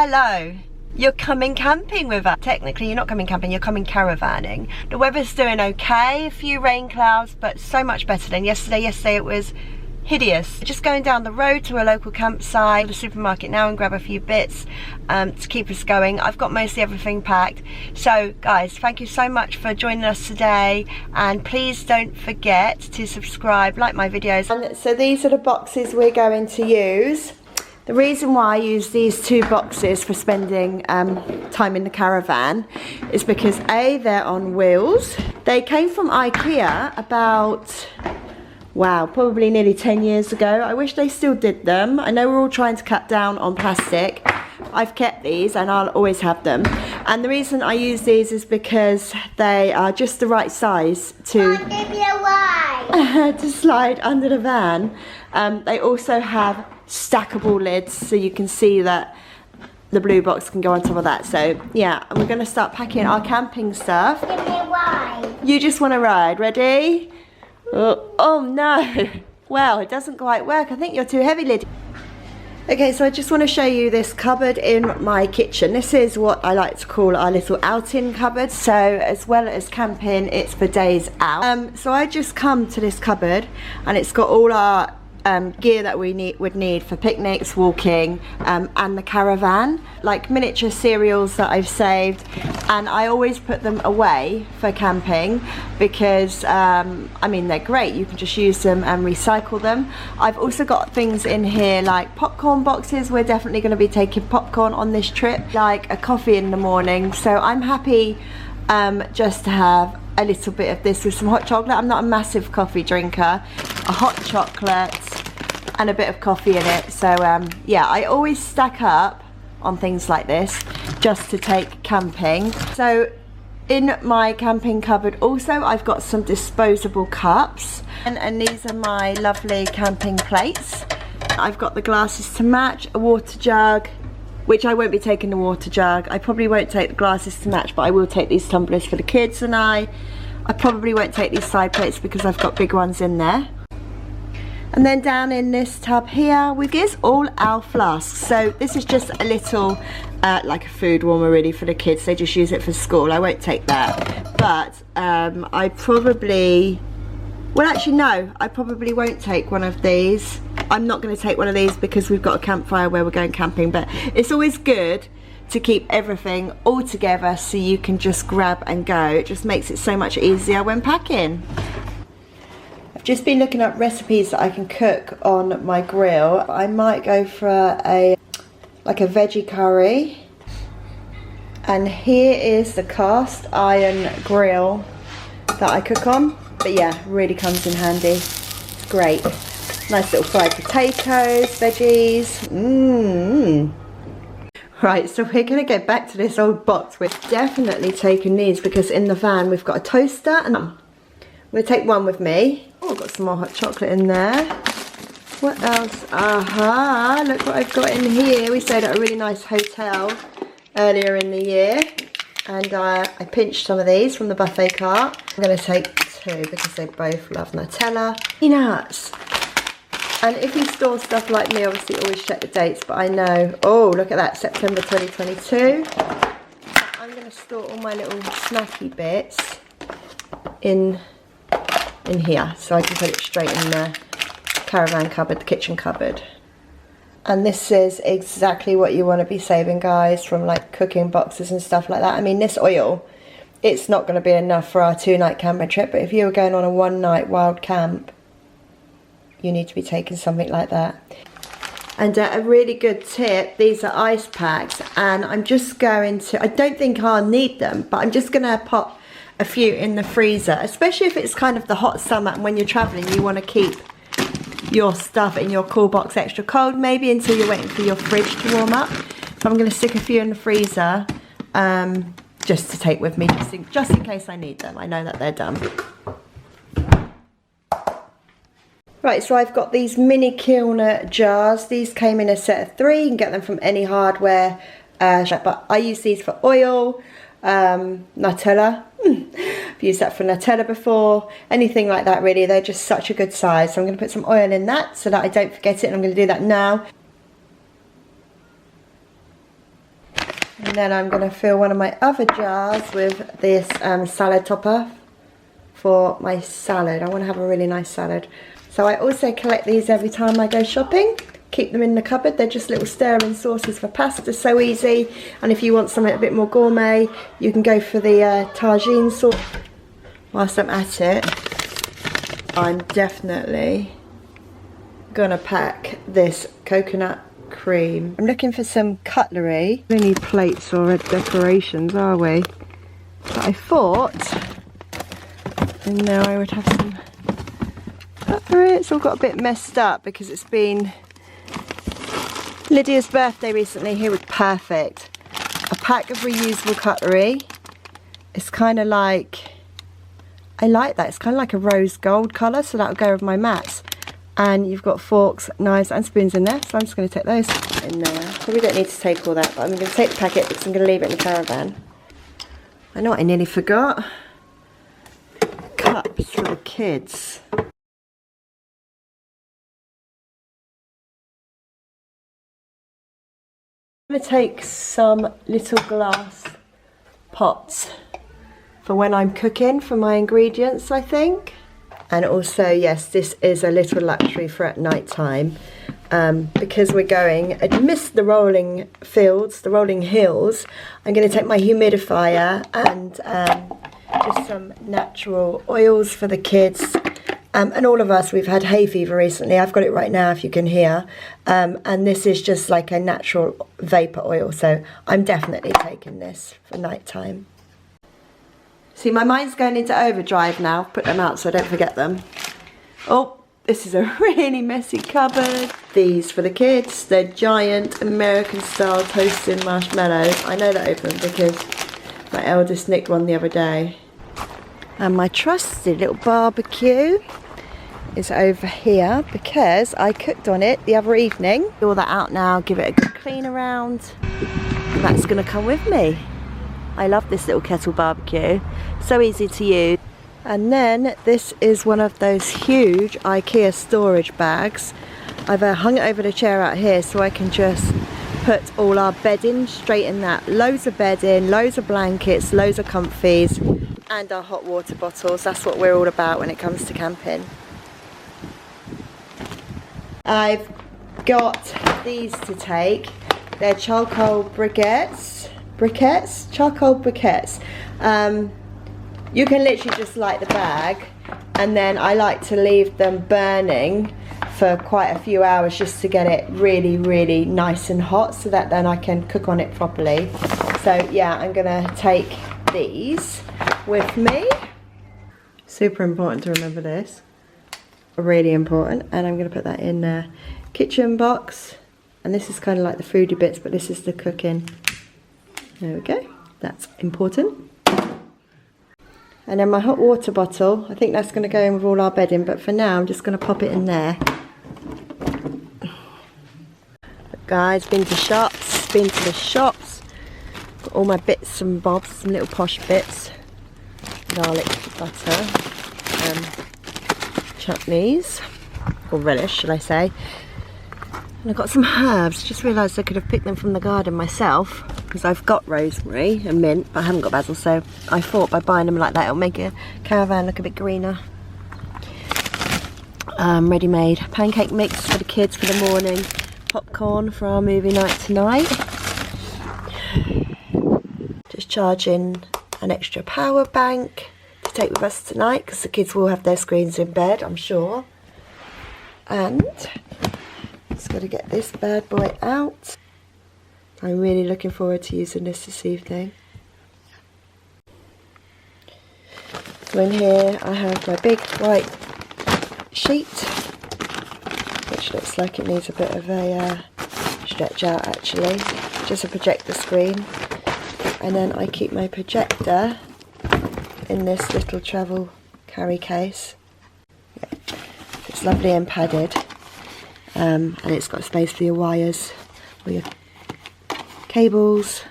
hello. You're coming camping with us. Technically, you're not coming camping, you're coming caravanning. The weather's doing okay, a few rain clouds, but so much better than yesterday. Yesterday it was hideous. Just going down the road to a local campsite, the supermarket now, and grab a few bits to keep us going. I've got mostly everything packed. So guys, thank you so much for joining us today, and please don't forget to subscribe, like my videos. And so these are the boxes we're going to use. The reason why I use these two boxes for spending time in the caravan is because A, they're on wheels. They came from IKEA about, wow, probably nearly 10 years ago. I wish they still did them. I know we're all trying to cut down on plastic. I've kept these and I'll always have them. And the reason I use these is because they are just the right size to, to slide under the van. They also have stackable lids, so you can see that the blue box can go on top of that. So yeah, and we're going to start packing our camping stuff. Give me a ride. You just want to ride. Ready? Oh no. Well, it doesn't quite work. I think you're too heavy, lid. Okay, so I just want to show you this cupboard in my kitchen. This is what I like to call our little outing cupboard. So as well as camping, it's for days out. So I just come to this cupboard and it's got all our gear that we would need for picnics, walking, and the caravan, like miniature cereals that I've saved, and I always put them away for camping because I mean, they're great. You can just use them and recycle them. I've also got things in here like popcorn boxes. We're definitely going to be taking popcorn on this trip, like a coffee in the morning, so I'm happy just to have a little bit of this with some hot chocolate. I'm not a massive coffee drinker. A hot chocolate and a bit of coffee in it. So yeah, I always stack up on things like this just to take camping. So in my camping cupboard also, I've got some disposable cups, and these are my lovely camping plates. I've got the glasses to match, a water jug, which I won't be taking the water jug. I probably won't take the glasses to match, but I will take these tumblers for the kids, and I probably won't take these side plates because I've got big ones in there. And then down in this tub here, we get all our flasks. So this is just a little, like a food warmer really for the kids. They just use it for school. I won't take that. But I probably, well actually no, I probably won't take one of these. I'm not going to take one of these because we've got a campfire where we're going camping. But it's always good to keep everything all together so you can just grab and go. It just makes it so much easier when packing. I've just been looking up recipes that I can cook on my grill. I might go for like a veggie curry. And here is the cast iron grill that I cook on. But yeah, really comes in handy. It's great. Nice little fried potatoes, veggies. Right, so we're going to get back to this old box. We're definitely taking these because in the van we've got a toaster, and I'm going to take one with me. Oh, I've got some more hot chocolate in there. What else? Aha, look what I've got in here. We stayed at a really nice hotel earlier in the year, and I pinched some of these from the buffet cart. I'm going to take two because they both love Nutella. Peanuts. And if you store stuff like me, obviously always check the dates, but I know, oh look at that, September 2022. I'm going to store all my little snacky bits in here, so I can put it straight in the caravan cupboard, the kitchen cupboard. And this is exactly what you want to be saving, guys, from like cooking boxes and stuff like that. I mean, this oil, it's not going to be enough for our 2-night camping trip, but if you were going on a 1-night wild camp, you need to be taking something like that. And a really good tip, these are ice packs, and I'm just going to, I don't think I'll need them, but I'm just going to pop a few in the freezer, especially if it's kind of the hot summer and when you're traveling you want to keep your stuff in your cool box extra cold, maybe until you're waiting for your fridge to warm up. So I'm going to stick a few in the freezer just to take with me, just in case I need them. I know that they're done. Right, so I've got these mini kiln jars. These came in a set of 3. You can get them from any hardware shop, but I use these for oil, Nutella. I've used that for Nutella before, anything like that really. They're just such a good size. So I'm going to put some oil in that. that so that I don't forget it, and I'm going to do that now. And then I'm going to fill one of my other jars with this salad topper for my salad. I want to have a really nice salad. So I also collect these every time I go shopping. Keep them in the cupboard. They're just little stirring sauces for pasta, so easy. And if you want something a bit more gourmet, you can go for the tagine sauce. Whilst I'm at it, I'm definitely gonna pack this coconut cream. I'm looking for some cutlery. We don't need plates or decorations, are we? But I thought in there I would have some cutlery. It's all got a bit messed up because it's been Lydia's birthday recently. Here was perfect. A pack of reusable cutlery. It's kind of like, I like that. It's kind of like a rose gold colour, so that'll go with my mats. And you've got forks, knives and spoons in there, so I'm just going to take those in there. Probably don't need to take all that, but I'm going to take the packet because I'm going to leave it in the caravan. I know what I nearly forgot. Cups for the kids. I'm going to take some little glass pots for when I'm cooking for my ingredients, I think. And also, yes, this is a little luxury for at night time, because we're going amidst the rolling fields, the rolling hills. I'm going to take my humidifier and just some natural oils for the kids. And all of us, we've had hay fever recently. I've got it right now if you can hear. And this is just like a natural vapour oil. So I'm definitely taking this for night time. See, my mind's going into overdrive now. Put them out so I don't forget them. Oh, this is a really messy cupboard. These for the kids. They're giant American style toasted marshmallows. I know that open because my eldest nicked one the other day. And my trusty little barbecue is over here because I cooked on it the other evening. Do all that out now, give it a good clean around. And that's going to come with me. I love this little kettle barbecue. So easy to use. And then this is one of those huge IKEA storage bags. I've hung it over the chair out here so I can just put all our bedding straight in that. Loads of bedding, loads of blankets, loads of comfies, and our hot water bottles. That's what we're all about when it comes to camping. I've got these to take. They're charcoal charcoal briquettes. You can literally just light the bag, and then I like to leave them burning for quite a few hours just to get it really, really nice and hot, so that then I can cook on it properly. So yeah, I'm gonna take these with me. Super important to remember this. Really important. And I'm gonna put that in the kitchen box. And this is kind of like the foodie bits, but this is the cooking. There we go. That's important. And then my hot water bottle. I think that's going to go in with all our bedding, but for now I'm just going to pop it in there. But guys, been to the shops. Got all my bits and bobs, some little posh bits. Garlic butter. Chutneys. Or relish, shall I say. And I've got some herbs. Just realised I could have picked them from the garden myself, because I've got rosemary and mint, but I haven't got basil, so I thought by buying them like that it'll make a caravan look a bit greener. Ready-made pancake mix for the kids for the morning. Popcorn for our movie night tonight. Just charging an extra power bank to take with us tonight, because the kids will have their screens in bed, I'm sure. And just got to get this bad boy out. I'm really looking forward to using this evening. So in here I have my big white sheet, which looks like it needs a bit of a stretch out actually, just a projector screen. And then I keep my projector in this little travel carry case. Yeah. It's lovely and padded, and it's got space for your wires or your cables.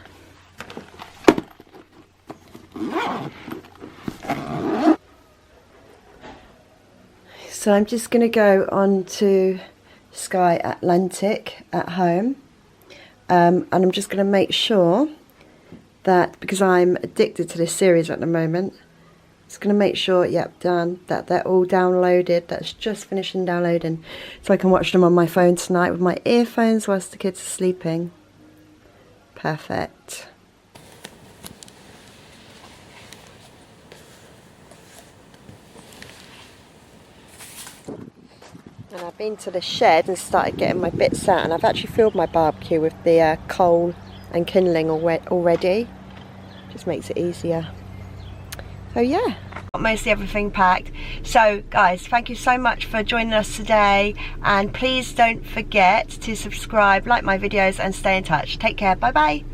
So I'm just going to go on to Sky Atlantic at home, and I'm just going to make sure that, because I'm addicted to this series at the moment, just going to make sure, yep, done, that they're all downloaded. That's just finishing downloading, so I can watch them on my phone tonight with my earphones whilst the kids are sleeping. Perfect. And I've been to the shed and started getting my bits out, and I've actually filled my barbecue with the coal and kindling already. Just makes it easier. So yeah, got mostly everything packed. So guys, thank you so much for joining us today, and please don't forget to subscribe, like my videos, and stay in touch. Take care. Bye bye.